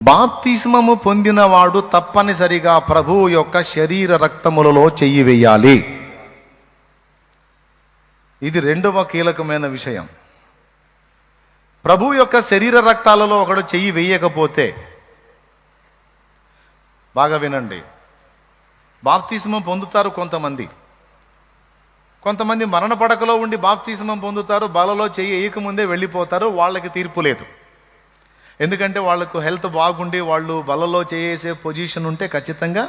బాప్తిస్మము పొందినవాడు తప్పనిసరిగా ప్రభువు యొక్క శరీర రక్తములలో చెయ్యి వేయాలి. ఇది రెండవ కీలకమైన విషయం. ప్రభువు యొక్క శరీర రక్తాలలో ఒకడు చెయ్యి వేయకపోతే, బాగా వినండి, బాప్తిస్మం పొందుతారు కొంతమంది మరణ పడకలో ఉండి బాప్తిస్మం పొందుతారు, బలలో చెయ్యి వేయకముందే వెళ్ళిపోతారు. వాళ్ళకి తీర్పు లేదు. ఎందుకంటే వాళ్ళకు హెల్త్ బాగుండి వాళ్ళు బలలో చేసే పొజిషన్ ఉంటే ఖచ్చితంగా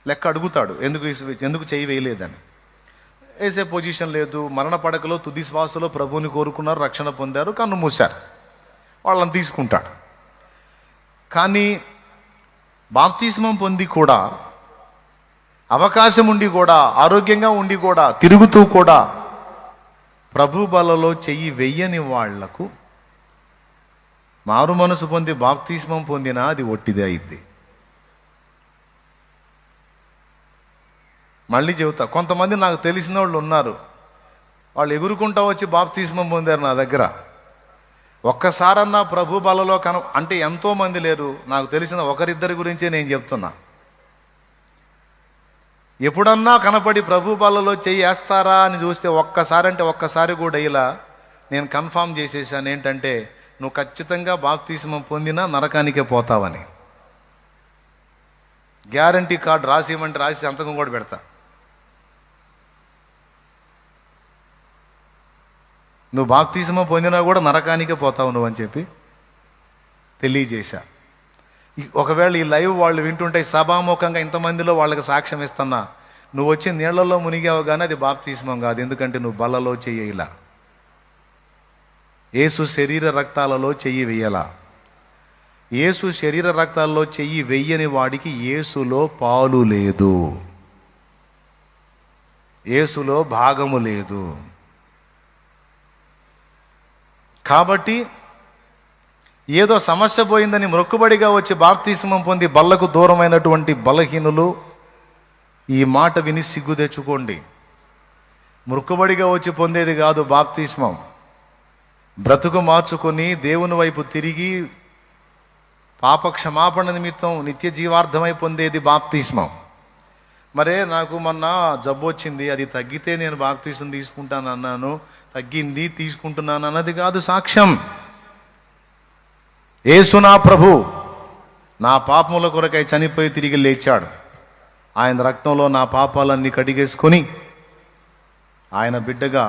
లెక్క అడుగుతాడు, ఎందుకు చేయి వేయలేదని. వేసే పొజిషన్ లేదు, మరణ పడకలో తుది శ్వాసలో ప్రభువుని కోరుకున్నారు, రక్షణ పొందారు, కన్ను మూశారు, వాళ్ళని తీసుకుంటాడు. కానీ బాప్తిస్మం పొంది కూడా, అవకాశం ఉండి కూడా, ఆరోగ్యంగా ఉండి కూడా, తిరుగుతూ కూడా ప్రభు బలలో చెయ్యి వెయ్యని వాళ్లకు మారు మనసు పొంది బాప్తిస్మం పొందినా అది ఒట్టిదే అయింది. మళ్ళీ చెబుతా, కొంతమంది నాకు తెలిసిన వాళ్ళు ఉన్నారు, వాళ్ళు ఎగురుకుంటా వచ్చి బాప్తిస్మం పొందారు నా దగ్గర. ఒక్కసారన్నా ప్రభు బలలో అంటే ఎంతోమంది లేరు, నాకు తెలిసిన ఒకరిద్దరి గురించే నేను చెప్తున్నా. ఎప్పుడన్నా కనపడి ప్రభు బలలో చెయ్యి వేస్తారా అని చూస్తే ఒక్కసారి కూడా ఇలా నేను కన్ఫామ్ చేసేసాను, ఏంటంటే నువ్వు ఖచ్చితంగా బాప్తిస్మం పొందినా నరకానికే పోతావని. గ్యారంటీ కార్డు రాసి ఇవ్వమంటే రాసి సంతకం కూడా పెడతా. నువ్వు బాప్తిస్మం పొందినా కూడా నరకానికే పోతావు నువ్వు అని చెప్పి తెలియజేశా. ఒకవేళ ఈ లైవ్ వాళ్ళు వింటుంటే సభాముఖంగా ఇంతమందిలో వాళ్ళకి సాక్ష్యం ఇస్తున్నా, నువ్వు వచ్చి నీళ్లలో మునిగావు కానీ అది బాప్తిస్మం కాదు, ఎందుకంటే నువ్వు బలలో చెయ్యలా. యేసు శరీర రక్తాలలో చెయ్యి వెయ్యలా. యేసు శరీర రక్తాలలో చెయ్యి వెయ్యని వాడికి యేసులో పాలు లేదు, యేసులో భాగము లేదు. కాబట్టి ఏదో సమస్య పోయిందని మొక్కుబడిగా వచ్చి బాప్తిస్మం పొంది బల్లకు దూరమైనటువంటి బలహీనులు ఈ మాట విని సిగ్గు తెచ్చుకోండి. మొక్కుబడిగా వచ్చి పొందేది కాదు బాప్తిస్మం. బ్రతుకు మార్చుకొని దేవుని వైపు తిరిగి పాప క్షమాపణ నిమిత్తం నిత్య జీవార్థమై పొందేది బాప్తిస్మం. మరే నాకు మొన్న జబ్బు వచ్చింది, అది తగ్గితే నేను బాప్తిస్మం తీసుకుంటాను అన్నాను, తగ్గింది తీసుకుంటున్నాను అన్నది కాదు సాక్ష్యం. యేసు నా ప్రభు, నా పాపముల కొరకై చనిపోయి తిరిగి లేచాడు. ఆయన రక్తంలో నా పాపాలన్నీ కడిగేసుకొని ఆయన బిడ్డగా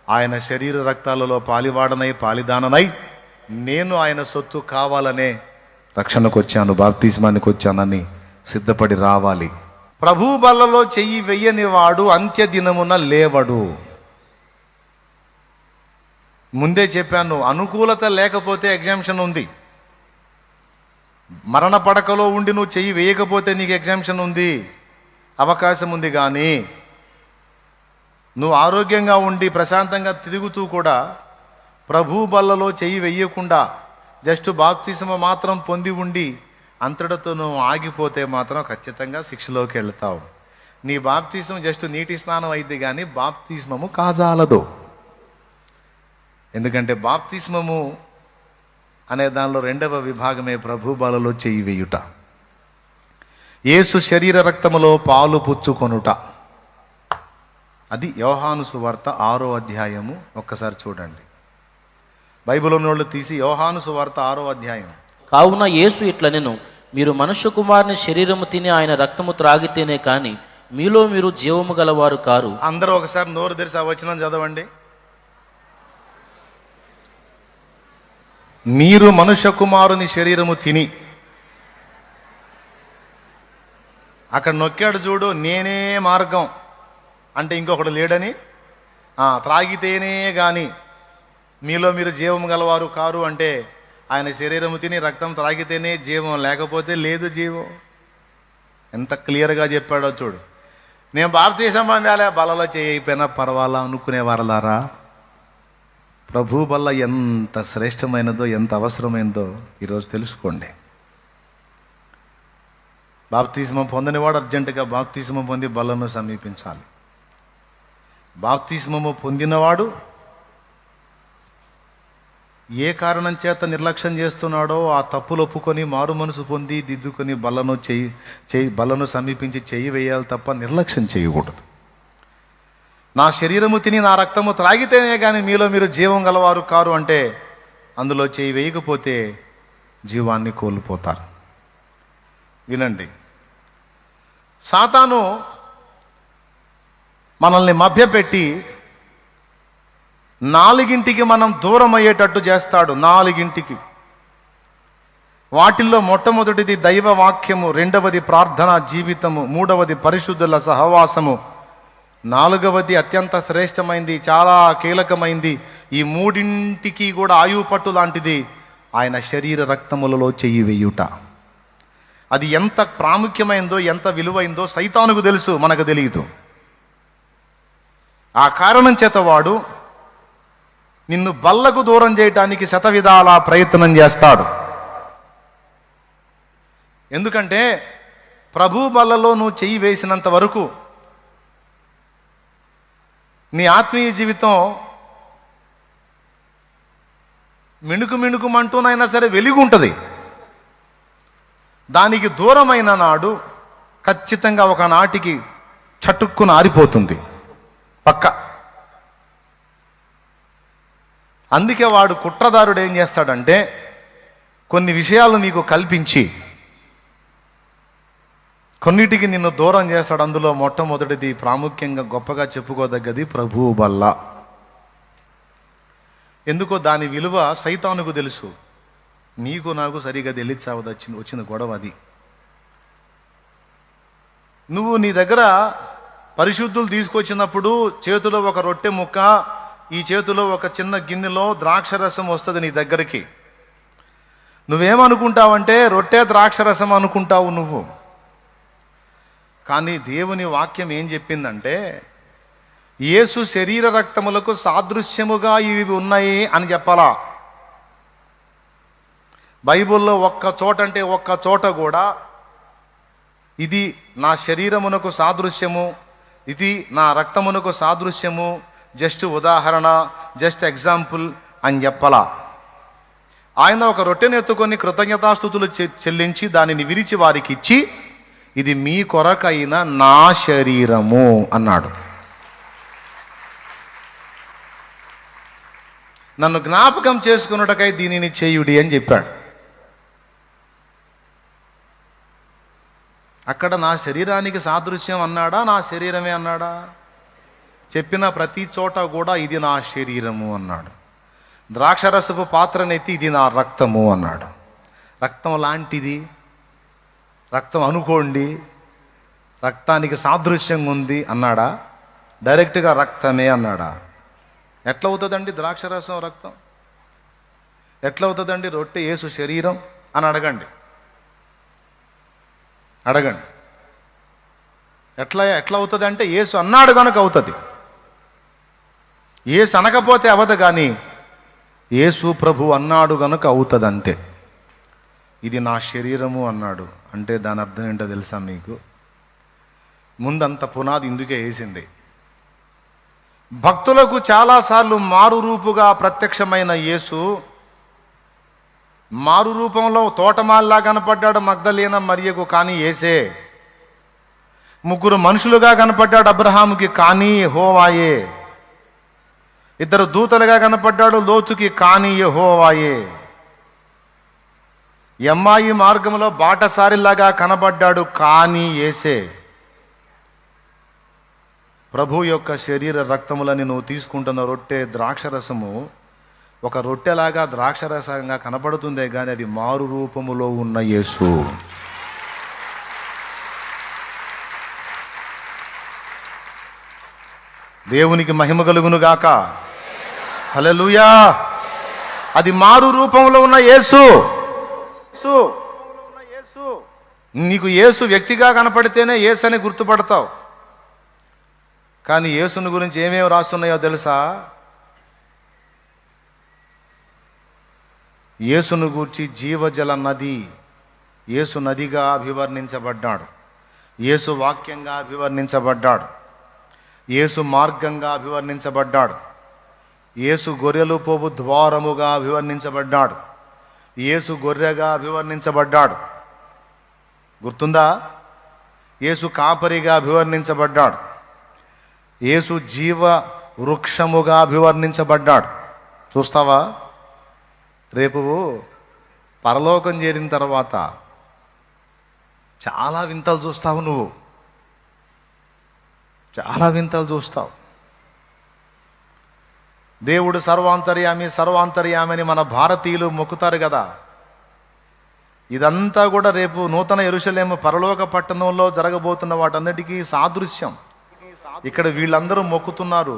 ఆయన శరీర రక్తాలలో పాలివాడనై పాలిదాననై నేను ఆయన సొత్తు కావాలనే రక్షణకు వచ్చాను, బాప్తిస్మానికి వచ్చానని సిద్ధపడి రావాలి. ప్రభు బలలో చెయ్యి వెయ్యని వాడు అంత్య దినమున లేవడు. ముందే చెప్పాను, అనుకూలత లేకపోతే ఎగ్జామ్షన్ ఉంది. మరణ పడకలో ఉండి నువ్వు చెయ్యి వేయకపోతే నీకు ఎగ్జామ్షన్ ఉంది, అవకాశం ఉంది. కానీ నువ్వు ఆరోగ్యంగా ఉండి ప్రశాంతంగా తిరుగుతూ కూడా ప్రభు బల్లలో చెయ్యి వెయ్యకుండా జస్ట్ బాప్తిస్మ మాత్రం పొంది ఉండి అంతటితో నువ్వు ఆగిపోతే మాత్రం ఖచ్చితంగా శిక్షలోకి వెళ్తావు. నీ బాప్తిస్మం జస్ట్ నీటి స్నానం అయింది కానీ బాప్తిస్మము కాజాలదు. ఎందుకంటే బాప్తిస్మము అనే దానిలో రెండవ విభాగమే ప్రభు బలలో చెయ్యి వేయుట, యేసు శరీర రక్తములో పాలు పుచ్చుకొనుట. అది యోహాను సువార్త 6వ అధ్యాయము. ఒక్కసారి చూడండి, బైబిల్ ఉన్నోళ్ళు తీసి యోహాను సువార్త 6వ అధ్యాయం. కావున యేసు ఇట్లనెను, మీరు మనుష్య కుమారుని శరీరము తిని ఆయన రక్తము త్రాగితేనే కాని మీలో మీరు జీవము గలవారు కారు. అందరూ ఒకసారి నోరు తెరిచి ఆ వచనం చదవండి. మీరు మనుష్య కుమారుని శరీరము తిని, అక్కడ నొక్కాడు చూడు, నేనే మార్గం అంటే ఇంకొకడు లేడని. త్రాగితేనే కానీ మీలో మీరు జీవం గలవారు కారు అంటే ఆయన శరీరము తిని రక్తం త్రాగితేనే జీవం, లేకపోతే లేదు జీవం. ఎంత క్లియర్గా చెప్పాడో చూడు. నేను బాప్తిస్మం పొందాలే, బలలో చేయకపోయినా పర్వాలా అనుకునేవారలారా, ప్రభు బల్ల ఎంత శ్రేష్టమైనదో ఎంత అవసరమైనదో ఈరోజు తెలుసుకోండి. బాప్తిస్మం పొందనివాడు అర్జెంటుగా బాప్తిస్మం పొంది బలను సమీపించాలి. బాప్తిస్మము పొందినవాడు ఏ కారణం చేత నిర్లక్ష్యం చేస్తున్నాడో ఆ తప్పులు ఒప్పుకొని మారు మనసు పొంది దిద్దుకొని బలను సమీపించి చెయ్యి వేయాలి తప్ప నిర్లక్ష్యం చేయకూడదు. నా శరీరము తిని నా రక్తము త్రాగితేనే కానీ మీలో మీరు జీవం గలవారు కారు అంటే అందులో చేయి వేయకపోతే జీవాన్ని కోల్పోతారు. వినండి, సాతాను మనల్ని మభ్యపెట్టి 4కి మనం దూరం అయ్యేటట్టు చేస్తాడు. 4కి. వాటిల్లో మొట్టమొదటిది దైవ వాక్యము, 2వది ప్రార్థనా జీవితము, 3వది పరిశుద్ధుల సహవాసము, 4వది అత్యంత శ్రేష్టమైంది, చాలా కీలకమైంది. ఈ 3కి కూడా ఆయువు పట్టు లాంటిది ఆయన శరీర రక్తములలో చెయ్యి వేయుట. అది ఎంత ప్రాముఖ్యమైందో ఎంత విలువైందో సైతానుకు తెలుసు, మనకు తెలియదు. ఆ కారణం చేత వాడు నిన్ను బల్లకు దూరం చేయటానికి శతవిధాల ప్రయత్నం చేస్తాడు. ఎందుకంటే ప్రభు బల్లలో నువ్వు చెయ్యి వేసినంత వరకు నీ ఆత్మీయ జీవితం మిణుకుమంటూనైనా సరే వెలిగి ఉంటుంది. దానికి దూరమైన నాడు ఖచ్చితంగా ఒకనాటికి చటుక్కున ఆరిపోతుంది పక్క. అందుకే వాడు కుట్రదారుడు ఏం చేస్తాడంటే కొన్ని విషయాలు నీకు కల్పించి కొన్నిటికి నిన్ను దూరం చేస్తాడు. అందులో మొట్టమొదటిది ప్రాముఖ్యంగా గొప్పగా చెప్పుకోదగ్గది ప్రభువు బల్ల. ఎందుకో దాని విలువ సైతానుకు తెలుసు, నీకు నాకు సరిగా తెలియచావదు. వచ్చిన గొడవ అది. నువ్వు నీ దగ్గర పరిశుద్ధులు తీసుకొచ్చినప్పుడు చేతిలో ఒక రొట్టె ముక్క, ఈ చేతిలో ఒక చిన్న గిన్నెలో ద్రాక్షరసం వస్తుంది నీ దగ్గరికి. నువ్వేమనుకుంటావంటే రొట్టె ద్రాక్షరసం అనుకుంటావు నువ్వు. కానీ దేవుని వాక్యం ఏం చెప్పిందంటే యేసు శరీర రక్తములకు సాదృశ్యముగా ఇవి ఉన్నాయి అని చెప్పాలా. బైబిల్లో ఒక్క చోట అంటే ఒక్క చోట కూడా ఇది నా శరీరమునకు సాదృశ్యము, ఇది నా రక్తమునకు సాదృశ్యము, జస్ట్ ఉదాహరణ, జస్ట్ ఎగ్జాంపుల్ అని చెప్పలా. ఆయన ఒక రొట్టెను ఎత్తుకొని కృతజ్ఞతాస్తుతులు చెల్లించి దానిని విరిచి వారికి ఇచ్చి ఇది మీ కొరకైన నా శరీరము అన్నాడు. నన్ను జ్ఞాపకం చేసుకున్నటకై దీనిని చేయుడి అని చెప్పాడు. అక్కడ నా శరీరానికి సాదృశ్యం అన్నాడా, నా శరీరమే అన్నాడా? చెప్పిన ప్రతి చోట కూడా ఇది నా శరీరము అన్నాడు. ద్రాక్షరసపు పాత్రనెత్తి ఇది నా రక్తము అన్నాడు. రక్తం లాంటిది, రక్తం అనుకోండి, రక్తానికి సాదృశ్యంగా ఉంది అన్నాడా? డైరెక్ట్గా రక్తమే అన్నాడా? ఎట్లా అవుతుందండి ద్రాక్షరసం రక్తం? ఎట్లా అవుతుందండి రొట్టె యేసు శరీరం అని అడగండి. ఎట్లా అవుతుంది అంటే యేసు అన్నాడు కనుక అవుతుంది. యేసు అనకపోతే అవదు, కానీ యేసు ప్రభు అన్నాడు కనుక అవుతుంది అంతే. ఇది నా శరీరము అన్నాడు అంటే దాని అర్థం ఏంటో తెలుసా మీకు? ముందంత పునాది ఇందుకే వేసింది. భక్తులకు చాలాసార్లు మారు రూపుగా ప్రత్యక్షమైన యేసు మారు రూపంలో తోటమాల్లా కనపడ్డాడు మగ్దలేన మరియకు, కానీ యేసే. 3 మనుషులుగా కనపడ్డాడు అబ్రహాముకి, కానీ యెహోవాయే. 2 దూతలుగా కనపడ్డాడు లోతుకి, కానీ యెహోవాయే. ఎమ్మాయి మార్గంలో బాటసారిలాగా కనబడ్డాడు, కానీ యేసే. ప్రభు యొక్క శరీర రక్తములని నువ్వు తీసుకుంటున్న రొట్టె ద్రాక్షరసము ఒక రొట్టెలాగా ద్రాక్షరసంగా కనపడుతుందే కానీ అది మారు రూపములో ఉన్న యేసు. దేవునికి మహిమ కలుగును గాక. హల్లెలూయా. అది మారు రూపంలో ఉన్న యేసు. నీకు యేసు వ్యక్తిగా కనపడితేనే యేసు అని గుర్తుపడతావు. కానీ యేసుని గురించి ఏమేమి రాస్తున్నాయో తెలుసా? యేసును గూర్చి జీవజల నది, యేసు నదిగా అభివర్ణించబడ్డాడు, యేసు వాక్యంగా అభివర్ణించబడ్డాడు, యేసు మార్గంగా అభివర్ణించబడ్డాడు, యేసు గొర్రెలు పోవు ద్వారముగా అభివర్ణించబడ్డాడు. యేసు గొర్రెగా అభివర్ణించబడ్డాడు. గుర్తుందా? యేసు కాపరిగా అభివర్ణించబడ్డాడు. యేసు జీవ వృక్షముగా అభివర్ణించబడ్డాడు. చూస్తావా? రేపు పరలోకం చేరిన తర్వాత చాలా వింతలు చూస్తావు. నువ్వు చాలా వింతలు చూస్తావు. దేవుడు సర్వాంతర్యామి సర్వాంతర్యామి అని మన భారతీయులు మొక్కుతారు కదా. ఇదంతా కూడా రేపు నూతన యెరూషలేము పరలోక పట్టణంలో జరగబోతున్న వాటన్నిటికీ సాదృశ్యం. ఇక్కడ వీళ్ళందరూ మొక్కుతున్నారు,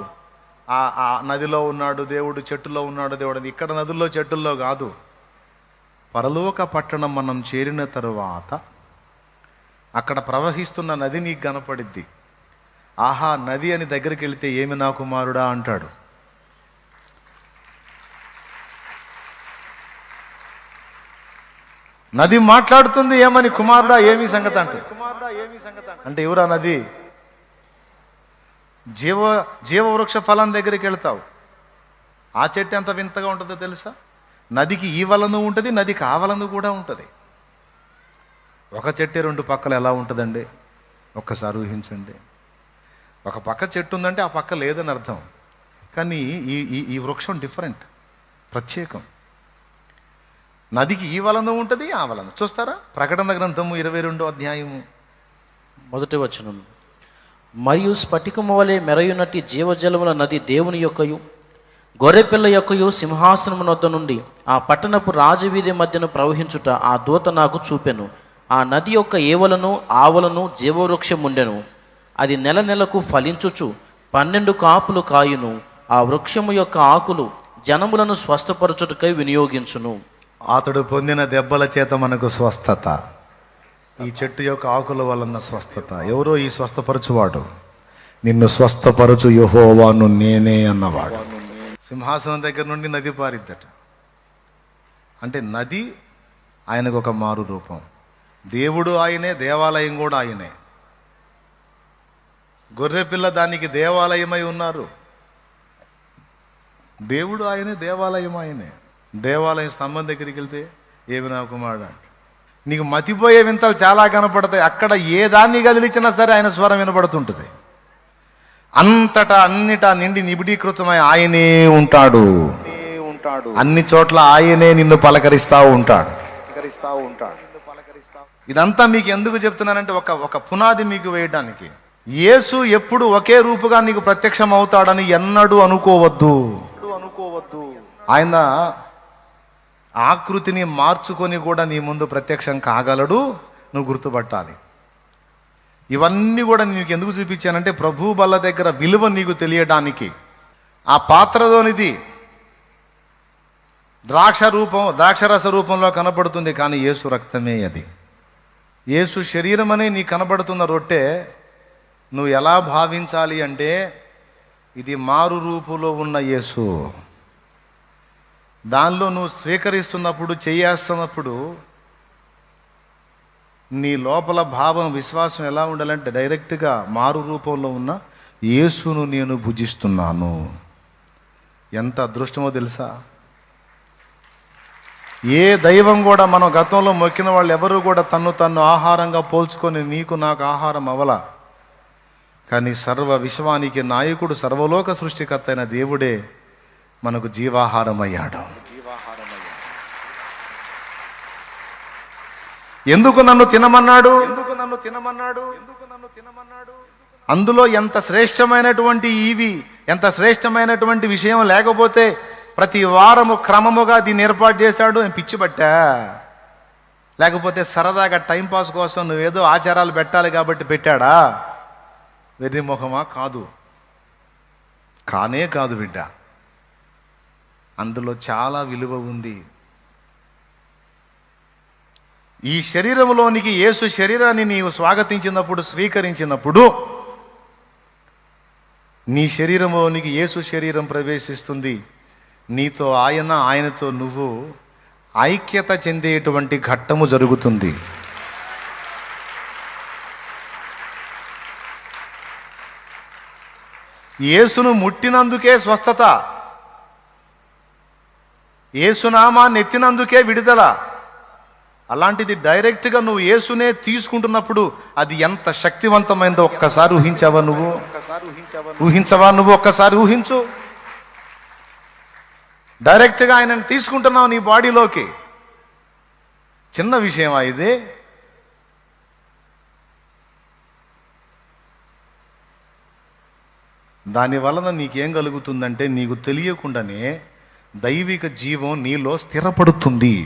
ఆ నదిలో ఉన్నాడు దేవుడు, చెట్టులో ఉన్నాడు దేవుడు. ఇక్కడ నదుల్లో చెట్టుల్లో కాదు. పరలోక పట్టణం మనం చేరిన తరువాత అక్కడ ప్రవహిస్తున్న నది నీకు కనపడిద్ది. ఆహా, నది అని దగ్గరికి వెళితే ఏమి నా కుమారుడా అంటాడు. నది మాట్లాడుతుంది ఏమని, కుమారుడా ఏమి సంగతి అంటే. అంటే ఎవరా నది? జీవవృక్ష ఫలం దగ్గరికి వెళ్తావు. ఆ చెట్టు ఎంత వింతగా ఉంటుందో తెలుసా? నదికి ఈ వలను ఉంటుంది, నదికి ఆ వలను కూడా ఉంటుంది. ఒక చెట్టే రెండు పక్కలు ఎలా ఉంటుందండి? ఒక్కసారి ఊహించండి. ఒక పక్క చెట్టు ఉందంటే ఆ పక్క లేదని అర్థం. కానీ ఈ వృక్షం డిఫరెంట్, ప్రత్యేకం. నదికి ఈ వలను ఉంటుంది, ఆ వలను. చూస్తారా? ప్రకటన గ్రంథము 22వ అధ్యాయము 1వ వచనం. మరియు స్ఫటికము వలె మెరయునటి జీవజలముల నది దేవుని యొక్కయు గొర్రెపిల్ల యొక్కయు సింహాసనమునొద్ద నుండి ఆ పట్టణపు రాజవీధి మధ్యన ప్రవహించుట ఆ దూత నాకు చూపెను. ఆ నది యొక్క ఏవలను ఆవలను జీవవృక్షముండెను. అది నెల నెలకు ఫలించుచు 12 కాపులు కాయును. ఆ వృక్షము యొక్క ఆకులు జనములను స్వస్థపరచుటకై వినియోగించును. అతడు పొందిన దెబ్బల చేత మనకు స్వస్థత. ఈ చెట్టు యొక్క ఆకుల వలన స్వస్థత. ఎవరో ఈ స్వస్థపరచువాడు? నిన్ను స్వస్థపరచు యెహోవాను నేనే అన్నవాడు. సింహాసనం దగ్గర నుండి నది పారిద్దట. అంటే నది ఆయనకు ఒక మారు రూపం. దేవుడు ఆయనే, దేవాలయం కూడా ఆయనే. గొర్రెపిల్ల దానికి దేవాలయమై ఉన్నారు. దేవుడు ఆయనే, దేవాలయం ఆయనే. దేవాలయం స్తంభం దగ్గరికి వెళ్తే ఏమి నా కుమారుడు అంటే. నీకు మతిపోయే వింతలు చాలా కనపడతాయి. అక్కడ ఏ దాన్ని కదిలించినా సరే ఆయన స్వరం వినపడుతుంటుంది. అంతటా అన్నిటా నిండి నిబిడీకృతమై ఆయనే ఉంటాడు. అన్ని చోట్ల ఆయనే నిన్ను పలకరిస్తూ ఉంటాడు. ఇదంతా మీకు ఎందుకు చెప్తున్నానంటే ఒక పునాది మీకు వేయడానికి. యేసు ఎప్పుడు ఒకే రూపుగా నీకు ప్రత్యక్షం అవుతాడని ఎన్నడూ అనుకోవద్దు. ఆయన ఆకృతిని మార్చుకొని కూడా నీ ముందు ప్రత్యక్షం కాగలడు. నువ్వు గుర్తుపట్టాలి. ఇవన్నీ కూడా నీకు ఎందుకు చూపించానంటే ప్రభు బల్ల దగ్గర విలువ నీకు తెలియడానికి. ఆ పాత్రలోనిది ద్రాక్షరస రూపంలో కనపడుతుంది, కానీ యేసు రక్తమే అది. యేసు శరీరం అనే నీ కనబడుతున్న రొట్టె నువ్వు ఎలా భావించాలి అంటే ఇది మారు రూపులో ఉన్న యేసు. దానిలో నువ్వు స్వీకరిస్తున్నప్పుడు, చేయేస్తున్నప్పుడు నీ లోపల భావం, విశ్వాసం ఎలా ఉండాలంటే డైరెక్ట్గా మారు రూపంలో ఉన్న యేసును నేను భుజిస్తున్నాను. ఎంత అదృష్టమో తెలుసా? ఏ దైవం కూడా మనం గతంలో మొక్కిన వాళ్ళు ఎవరు కూడా తన్ను ఆహారంగా పోల్చుకొని నీకు నాకు ఆహారం అవల. కానీ సర్వ విశ్వానికి నాయకుడు, సర్వలోక సృష్టికర్త అయిన దేవుడే మనకు జీవాహారం అయ్యాడు. ఎందుకు నన్ను తినమన్నాడు? అందులో ఎంత శ్రేష్టమైనటువంటి ఎంత శ్రేష్టమైనటువంటి విషయం లేకపోతే ప్రతి వారము క్రమముగా దీన్ని ఏర్పాటు చేశాడు. పిచ్చి పట్టా? లేకపోతే సరదాగా టైంపాస్ కోసం నువ్వేదో ఆచారాలు పెట్టాలి కాబట్టి పెట్టాడా? వెర్రి మొహమా? కాదు, కానే కాదు బిడ్డ. అందులో చాలా విలువ ఉంది. ఈ శరీరంలోనికి యేసు శరీరాన్ని నీవు స్వాగతించినప్పుడు, స్వీకరించినప్పుడు నీ శరీరంలోనికి యేసు శరీరం ప్రవేశిస్తుంది. నీతో ఆయన, ఆయనతో నువ్వు ఐక్యత చెందేటువంటి ఘట్టము జరుగుతుంది. యేసును ముట్టినందుకే స్వస్థత. యేసునామాన్ని ఎత్తినందుకే విడుదల. అలాంటిది డైరెక్ట్గా నువ్వు యేసునే తీసుకుంటున్నప్పుడు అది ఎంత శక్తివంతమైందో ఒక్కసారి ఊహించావా నువ్వు? ఒక్కసారి ఊహించు. డైరెక్ట్గా ఆయనను తీసుకుంటున్నావు నీ బాడీలోకి. చిన్న విషయమా ఇది? దాని వలన నీకేం కలుగుతుందంటే, నీకు తెలియకుండానే దైవిక జీవం నీలో స్థిరపడుతుంది.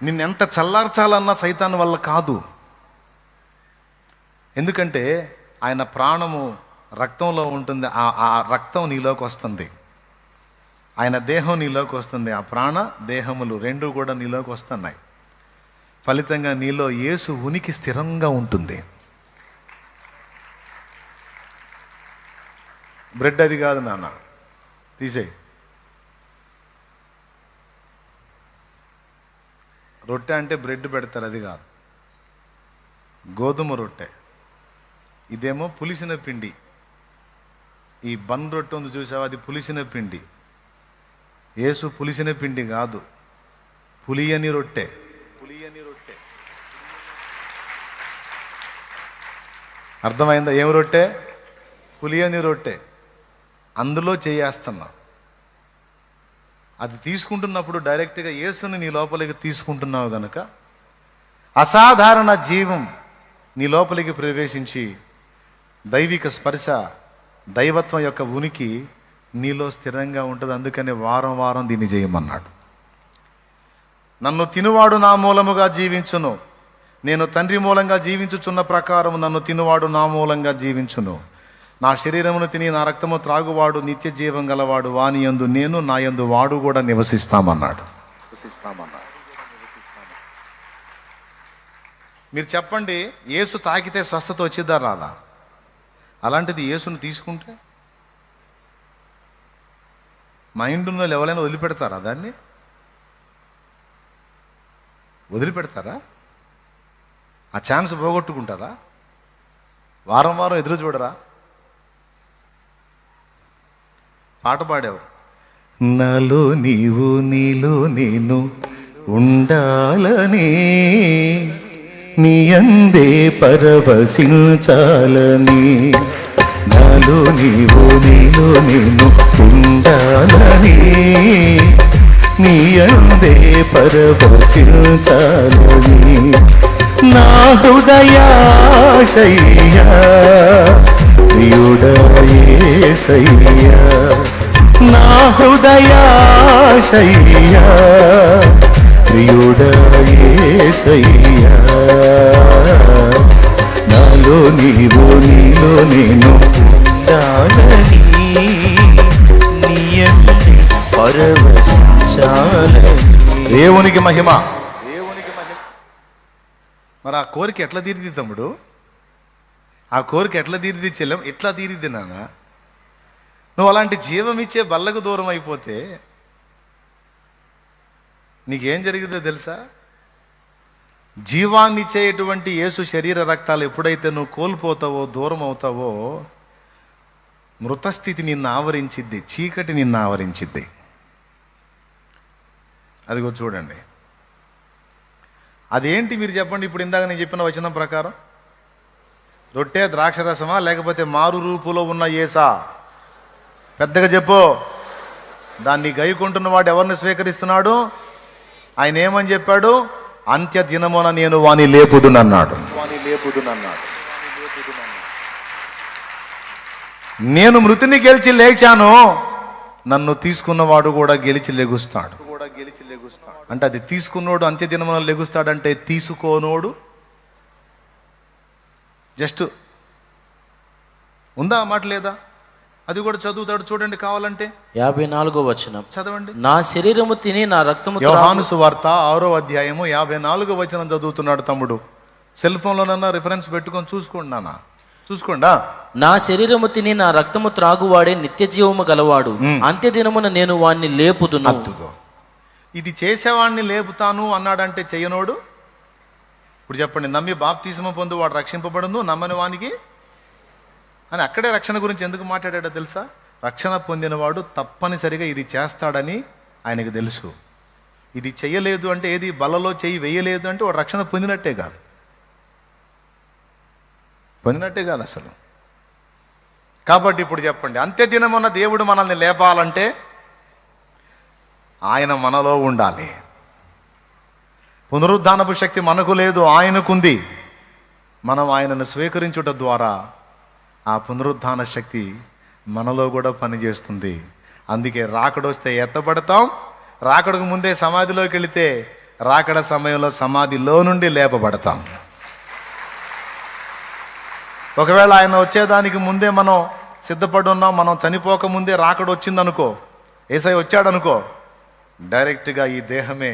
నిన్నెంత చల్లార్చాలన్నా సైతాన్ వల్ల కాదు. ఎందుకంటే ఆయన ప్రాణము రక్తంలో ఉంటుంది. ఆ రక్తం నీలోకి వస్తుంది, ఆయన దేహం నీలోకి వస్తుంది, ఆ ప్రాణ దేహములు రెండు కూడా నీలోకి వస్తున్నాయి. ఫలితంగా నీలో యేసు ఉనికి స్థిరంగా ఉంటుంది. బ్రెడ్ అది కాదు నాన్న, తీసేయి. రొట్టె అంటే బ్రెడ్ పెడతారు, అది కాదు. గోధుమ రొట్టె. ఇదేమో పులిసిన పిండి. ఈ బన్ రొట్టె ఉంది చూసావా, అది పులిసిన పిండి. యేసు పులిసిన పిండి కాదు, పులియని రొట్టె. అర్థమైందా? ఏం రొట్టె? పులియని రొట్టె. అందులో చేయేస్తున్నా. అది తీసుకుంటున్నప్పుడు డైరెక్ట్గా యేసుని నీ లోపలికి తీసుకుంటున్నావు గనక అసాధారణ జీవం నీ లోపలికి ప్రవేశించి దైవిక స్పర్శ, దైవత్వం యొక్క ఉనికి నీలో స్థిరంగా ఉంటుంది. అందుకని వారం వారం దీన్ని చేయమన్నాడు. నన్ను తినువాడు నా మూలముగా జీవించును, నేను తండ్రి మూలంగా జీవించుచున్న ప్రకారం నన్ను తినువాడు నా మూలంగా జీవించును. నా శరీరమును తిని నా రక్తము త్రాగువాడు నిత్య జీవం గలవాడు, వాని యందు నేను, నా యందు వాడు కూడా నివసిస్తామన్నాడు. మీరు చెప్పండి, యేసు తాకితే స్వస్థత వచ్చిద్దా రాదా? అలాంటిది యేసుని తీసుకుంటే మైండ్ ఉన్న ఎవరైనా వదిలిపెడతారా? దాన్ని వదిలిపెడతారా? ఆ ఛాన్స్ పోగొట్టుకుంటారా? వారం వారం ఎదురు చూడరా? పాట పాడావు, నాలో నీవు నీలో నేను ఉండాలని, నీ అందే పరవశించాలని. నాలో నీవు నీలో నేను ఉండాలని, నీ అందే పరవశించాలని. నా హృదయాశయ్యా ప్రియుడా యేసయ్యా, నా హృదయాశయ్యా ప్రియుడా యేసయ్యా. నాలో నీవు నీలో నేను ఉండాలని, నీ యందు పరవశించాలని. దేవునికి మహిమ. మరి ఆ కోరిక ఎట్లా తీరిది తమ్ముడు? ఆ కోరిక ఎట్లా తీరిది చెల్లెం? ఎట్లా తీరిద్ది నాన్న? నువ్వు అలాంటి జీవం ఇచ్చే బల్లకు దూరం అయిపోతే నీకేం జరిగిందో తెలుసా? జీవాన్ని ఇచ్చేటువంటి యేసు శరీర రక్తాలు ఎప్పుడైతే నువ్వు కోల్పోతావో, దూరం అవుతావో, మృతస్థితి నిన్ను ఆవరించిద్ది, చీకటి నిన్ను ఆవరించిద్ది. అదిగో చూడండి. అదేంటి మీరు చెప్పండి. ఇప్పుడు ఇందాక నేను చెప్పిన వచనం ప్రకారం రొట్టె ద్రాక్షరసమా, లేకపోతే మారు రూపులో ఉన్న యేసా? పెద్దగా చెప్పు. దాన్ని గైకొంటున్న వాడు ఎవరిని స్వీకరిస్తున్నాడు? ఆయన ఏమని చెప్పాడు? అంత్య దినమున నేను వాని లేపుదునన్నాడు. నేను మృతిని గెలిచి లేచాను, నన్ను తీసుకున్నవాడు కూడా గెలిచి లెగుస్తాడు. అంటే అది తీసుకున్నోడు అంత్య దినమున లెగుస్తాడంటే, తీసుకోనోడు జస్ట్ ఉందా మాట లేదా? అది కూడా చదువుతాడు చూడండి కావాలంటే. 54వ వచనం చదవండి. నా శరీరము తిని నా రక్తము యోహాను సువార్త 6వ అధ్యాయము 54వ వచనం చదువుతున్నాడు తమ్ముడు. సెల్ ఫోన్లోనన్నా రిఫరెన్స్ పెట్టుకొని చూసుకోండి నాన్న, చూసుకోండా. నా శరీరము తిని నా రక్తము త్రాగువాడే నిత్య జీవము గలవాడు, అంత్య దినమున నేను వాణ్ణి లేపుదును. ఇది చేసేవాడిని లేపుతాను అన్నాడంటే చెయ్యనోడు? ఇప్పుడు చెప్పండి, నమ్మి బాప్తిస్మం పొందు వాడు రక్షింపబడును, నమ్మని వానికి అని అక్కడే రక్షణ గురించి ఎందుకు మాట్లాడాడో తెలుసా? రక్షణ పొందినవాడు తప్పనిసరిగా ఇది చేస్తాడని ఆయనకు తెలుసు. ఇది చెయ్యలేదు అంటే, ఏది బలలో చెయ్యి వేయలేదు అంటే వాడు రక్షణ పొందినట్టే కాదు అసలు. కాబట్టి ఇప్పుడు చెప్పండి, అంత్యదినమున దేవుడు మనల్ని లేపాలంటే ఆయన మనలో ఉండాలి. పునరుద్ధానపు శక్తి మనకు లేదు, ఆయనకుంది. మనం ఆయనను స్వీకరించుట ద్వారా ఆ పునరుద్ధాన శక్తి మనలో కూడా పనిచేస్తుంది. అందుకే రాకడొస్తే ఎత్తబడతాం, రాకడకు ముందే సమాధిలోకి వెళితే రాకడ సమయంలో సమాధిలో నుండి లేపబడతాం. ఒకవేళ ఆయన వచ్చేదానికి ముందే మనం సిద్ధపడి ఉన్నాం, మనం చనిపోక ముందే రాకడ వచ్చిందనుకో, యేసయ్య వచ్చాడనుకో, డైరెక్ట్గా ఈ దేహమే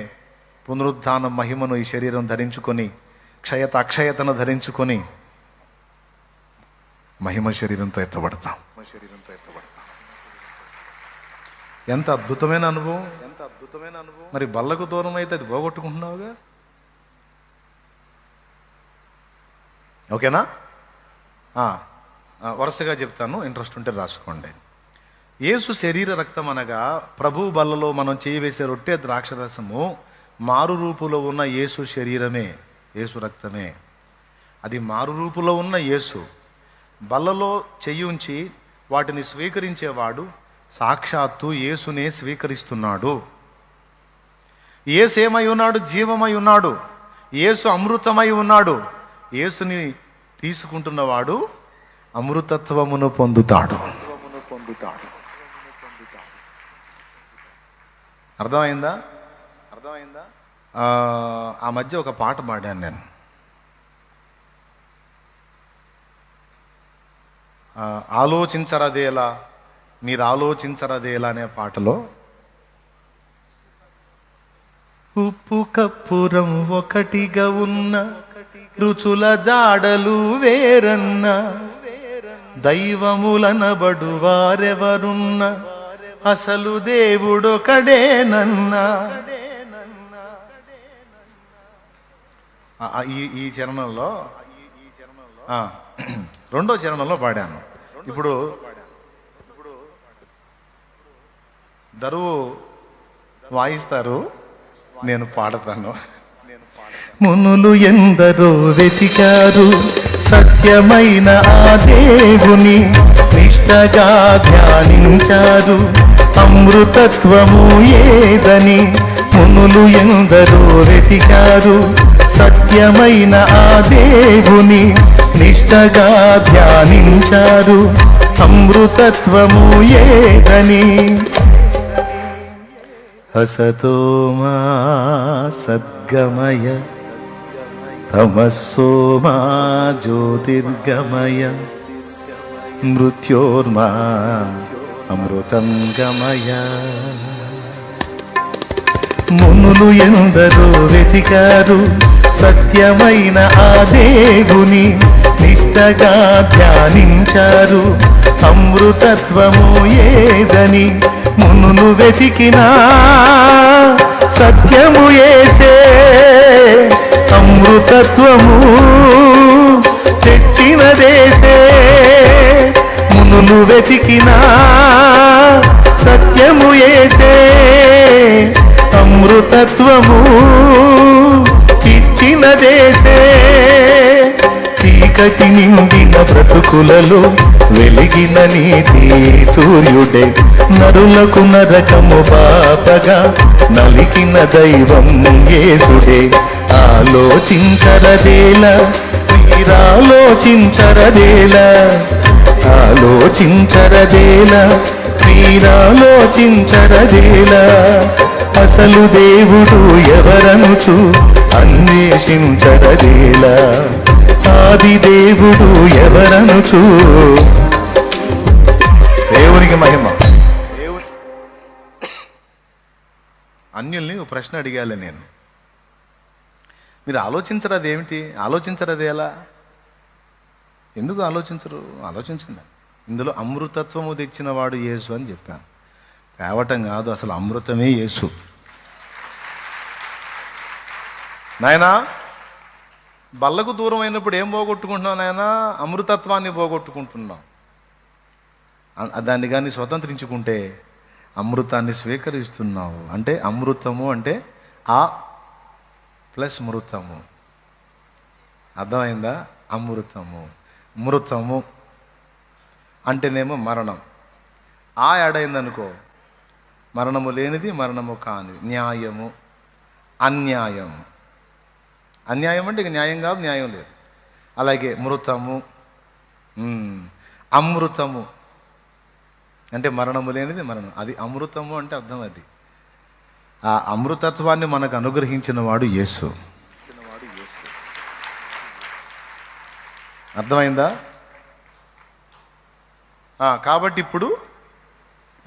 పునరుద్ధాన మహిమను ఈ శరీరం ధరించుకొని, అక్షయతను ధరించుకొని మహిమ శరీరంతో ఎత్తబడతాం. ఎంత అద్భుతమైన అనుభవం. మరి బల్లకు దూరం అయితే అది పోగొట్టుకుంటున్నావుగా. ఓకేనా? వరుసగా చెప్తాను, ఇంట్రెస్ట్ ఉంటే రాసుకోండి. యేసు శరీర రక్తం అనగా ప్రభు బల్లలో మనం చేయవేసే రొట్టె ద్రాక్షరసము మారు రూపులో ఉన్న యేసు శరీరమే, యేసు రక్తమే. అది మారు రూపులో ఉన్న యేసు. బల్లలో చెయ్యి ఉంచి వాటిని స్వీకరించేవాడు సాక్షాత్తు యేసునే స్వీకరిస్తున్నాడు. యేసు ఏమై ఉన్నాడు? జీవమై ఉన్నాడు. యేసు అమృతమై ఉన్నాడు. యేసుని తీసుకుంటున్నవాడు అమృతత్వమును పొందుతాడు. అర్థమైందా? ఆ మధ్య ఒక పాట పాడాను నేను. ఆలోచించరదేలా, మీరు ఆలోచించరదేలా అనే పాటలో ఉప్పు కప్పురం ఒకటిగా ఉన్న రుచుల జాడలు వేరన్న, దైవములనబడు వారెవరున్న అసలు దేవుడొకడేనన్నా. ఈ చరణంలో రెండో చరణంలో పాడాను. ఇప్పుడు దరువు వాయిస్తారు, నేను పాడతాను. మునులు ఎందరో వెతికారు సత్యమైన ఆ దేవుని, నిష్టగా ధ్యానించారు అమృతత్వము ఏదని. మునులు ఎందరో వెతికారు సత్యమైన ఆ దేవుని, నిష్టగా ధ్యానించారు అమృతత్వము ఏదని. అసతోమా సద్గమయ తమస్సోమా జ్యోతిర్గమయ మృత్యోర్మా అమృతం గమయ. మునులు ఎందరో వెతికారు సత్యమైన ఆ దేవుని, నిష్టగా ధ్యానించారు అమృతత్వము ఏదని. మునులు వెతికినా సత్యము యేసే, అమృతత్వము తెచ్చిన దేశే. మునులు వెతికినా సత్యము యేసే, అమృతత్వము ఇచ్చిన దేశే. చీకటి నిండిన బ్రతుకులలో వెలిగిన నీతి సూర్యుడే, నరులకు నరకము పాపగా నలికిన దైవం యేసుడే. ఆలోచించరదేలా, మీరాలోచించరదేలా, ఆలోచించరదేలా, మీరాలోచించరదేలా. అసలు దేవుడు ఎవరనుచు అన్వేషించరదేలా, ఆది దేవుడు ఎవరనుచు. దేవునికి మహిమ. అన్యుల్ని ఒక ప్రశ్న అడిగాలి నేను, మీరు ఆలోచించరదేమిటి? ఆలోచించరదేలా? ఎందుకు ఆలోచించరు? ఆలోచించండి. ఇందులో అమృతత్వము తెచ్చిన వాడు యేసు అని చెప్పాను. తేవటం కాదు, అసలు అమృతమే యేసు. నాయనా, బల్లకు దూరం అయినప్పుడు ఏం పోగొట్టుకుంటున్నావు నాయనా? అమృతత్వాన్ని పోగొట్టుకుంటున్నాం. దాన్ని కానీ స్వతంత్రించుకుంటే అమృతాన్ని స్వీకరిస్తున్నావు. అంటే అమృతము అంటే ఆ ప్లస్ మృతము. అర్థమైందా? అమృతము. మృతము అంటేనేమో మరణం. ఆ యాడైందనుకో మరణము లేనిది, మరణము కానిది. న్యాయము, అన్యాయము. అన్యాయం అంటే ఇక న్యాయం కాదు, న్యాయం లేదు. అలాగే మృతము, అమృతము అంటే మరణము లేనిది, మరణం. అది అమృతము అంటే అర్థం అది. ఆ అమృతత్వాన్ని మనకు అనుగ్రహించిన వాడు యేసు. అర్థమైందా? కాబట్టి ఇప్పుడు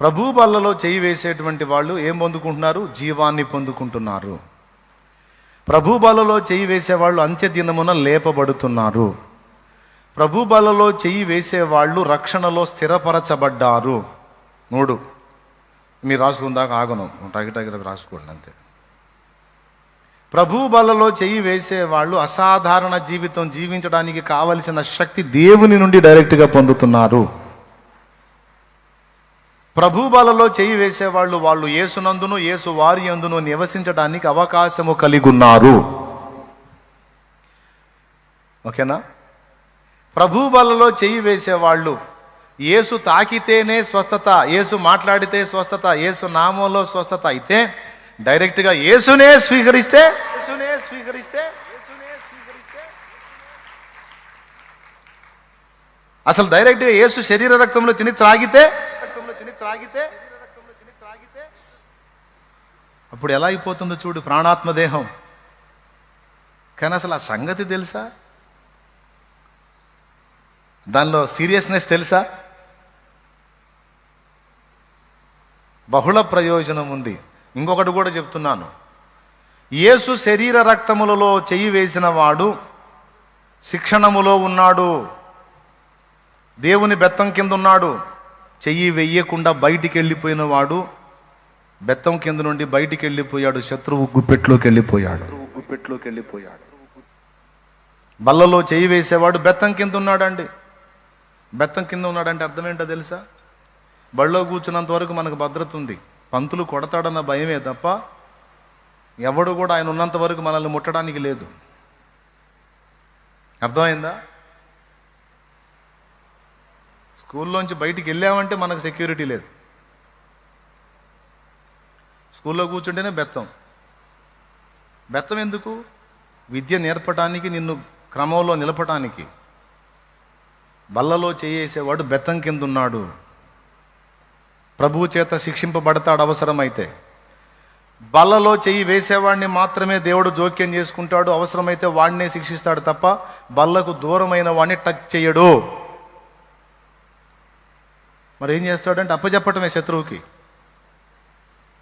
ప్రభు బల్లలో చేయి వేసేటువంటి వాళ్ళు ఏం పొందుకుంటున్నారు? జీవాన్ని పొందుకుంటున్నారు. ప్రభు బల్లలో చేయి వేసేవాళ్ళు అంత్యదినమున లేపబడుతున్నారు. ప్రభు బల్లలో చెయ్యి వేసేవాళ్ళు రక్షణలో స్థిరపరచబడ్డారు. 3 మీరు రాసుకుందాక ఆగను, టగిటగిలకు రాసుకోండి అంతే. ప్రభు బల్లలో చెయ్యి వేసేవాళ్ళు అసాధారణ జీవితం జీవించడానికి కావలసిన శక్తి దేవుని నుండి డైరెక్ట్గా పొందుతున్నారు. ప్రభు బల్లలో చెయ్యి వేసేవాళ్ళు వాళ్ళు యేసునందును యేసు వారి యందును నివసించడానికి అవకాశము కలిగి ఉన్నారు. ఓకేనా? ప్రభు బల్లలో చెయ్యి వేసేవాళ్ళు యేసు తాకితేనే స్వస్థత, యేసు మాట్లాడితే స్వస్థత, యేసు నామంలో స్వస్థత అయితే డైరెక్ట్గా యేసునే స్వీకరిస్తే అసలు డైరెక్ట్గా యేసు శరీర రక్తంలో తిని త్రాగితే అప్పుడు ఎలా అయిపోతుందో చూడు ప్రాణాత్మ దేహం. కానీ అసలు ఆ సంగతి తెలుసా? దానిలో సీరియస్నెస్ తెలుసా? బహుళ ప్రయోజనం ఉంది. ఇంకొకటి కూడా చెప్తున్నాను. యేసు శరీర రక్తములలో చెయ్యి వేసిన వాడు శిక్షణములో ఉన్నాడు, దేవుని బెత్తం కింద ఉన్నాడు. చెయ్యి వెయ్యకుండా బయటికి వెళ్ళిపోయిన వాడు బెత్తం కింద నుండి బయటికి వెళ్ళిపోయాడు, శత్రువు గుప్పెట్లోకి వెళ్ళిపోయాడు. బల్లలో చెయ్యి వేసేవాడు బెత్తం కింద ఉన్నాడండి. బెత్తం కింద ఉన్నాడంటే అర్థం ఏంటో తెలుసా? బళ్ళో కూర్చున్నంత వరకు మనకు భద్రత ఉంది. పంతులు కొడతాడన్న భయమే తప్ప ఎవడు కూడా ఆయన ఉన్నంత వరకు మనల్ని ముట్టడానికి లేదు. అర్థమైందా? స్కూల్లోంచి బయటికి వెళ్ళామంటే మనకు సెక్యూరిటీ లేదు. స్కూల్లో కూర్చుంటేనే బెత్తం. బెత్తం ఎందుకు? విద్య నేర్పడానికి, నిన్ను క్రమంలో నిలపటానికి. బల్లలో చేయేసేవాడు బెత్తం కింద ఉన్నాడు. ప్రభువు చేత శిక్షింపబడతాడు అవసరమైతే. బల్లలో చెయ్యి వేసేవాడిని మాత్రమే దేవుడు జోక్యం చేసుకుంటాడు, అవసరమైతే వాడినే శిక్షిస్తాడు తప్ప బల్లకు దూరమైన వాడిని టచ్ చేయడు. మరి ఏం చేస్తాడంటే అప్పచెప్పటమే శత్రువుకి.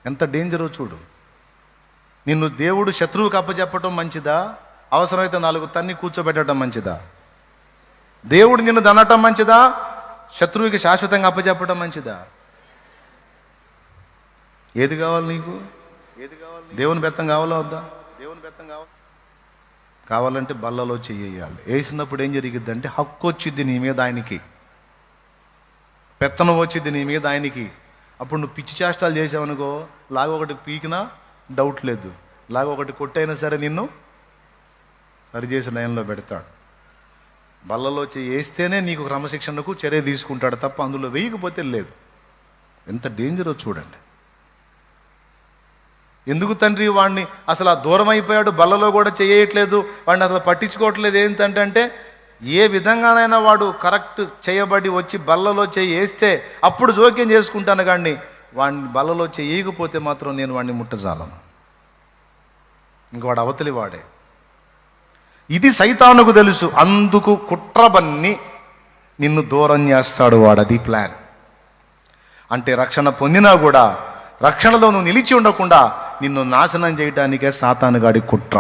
ఎంత డేంజరో చూడు. నిన్ను దేవుడు శత్రువుకి అప్పచెప్పటం మంచిదా, అవసరమైతే 4 తన్ని కూర్చోబెట్టడం మంచిదా? దేవుడు నిన్ను దనటం మంచిదా, శత్రువుకి శాశ్వతంగా అప్పచెప్పటం మంచిదా? ఏది కావాలి నీకు? దేవుని బెత్తం కావాలా వద్దా? కావాలంటే బల్లలో చెయ్యాలి. వేసినప్పుడు ఏం జరిగిద్దంటే హక్కు వచ్చిద్ది నీ మీద ఆయనకి, పెత్తనం వచ్చింది నీ మీద ఆయనకి. అప్పుడు నువ్వు పిచ్చి చేష్టాలు చేసావనుకో, లాగొకటి పీకినా డౌట్ లేదు, లాగొకటి కొట్టైనా సరే నిన్ను సరిచేసి లైన్లో పెడతాడు. బల్లలో వేస్తేనే నీకు క్రమశిక్షణకు చర్య తీసుకుంటాడు తప్ప అందులో వేయకపోతే లేదు. ఎంత డేంజరో చూడండి. ఎందుకు తండ్రి వాడిని అసలు ఆ దూరం అయిపోయాడు, బల్లలో కూడా చేయట్లేదు, వాడిని అసలు పట్టించుకోవట్లేదు ఏంటంటే ఏ విధంగానైనా వాడు కరెక్ట్ చేయబడి వచ్చి బల్లలో వేస్తే అప్పుడు జోక్యం చేసుకుంటాను. కానీ వాడిని బల్లలో చేయకపోతే మాత్రం నేను వాడిని ముట్టజాలను. ఇంక వాడు అవతలి వాడే. ఇది సైతానుకు తెలుసు, అందుకు కుట్రబన్ని నిన్ను దూరం చేస్తాడు వాడు. అది ప్లాన్. అంటే రక్షణ పొందినా కూడా రక్షణలో నువ్వు నిలిచి ఉండకుండా నిన్ను నాశనం చేయడానికే సాతానుగాడి కుట్ర.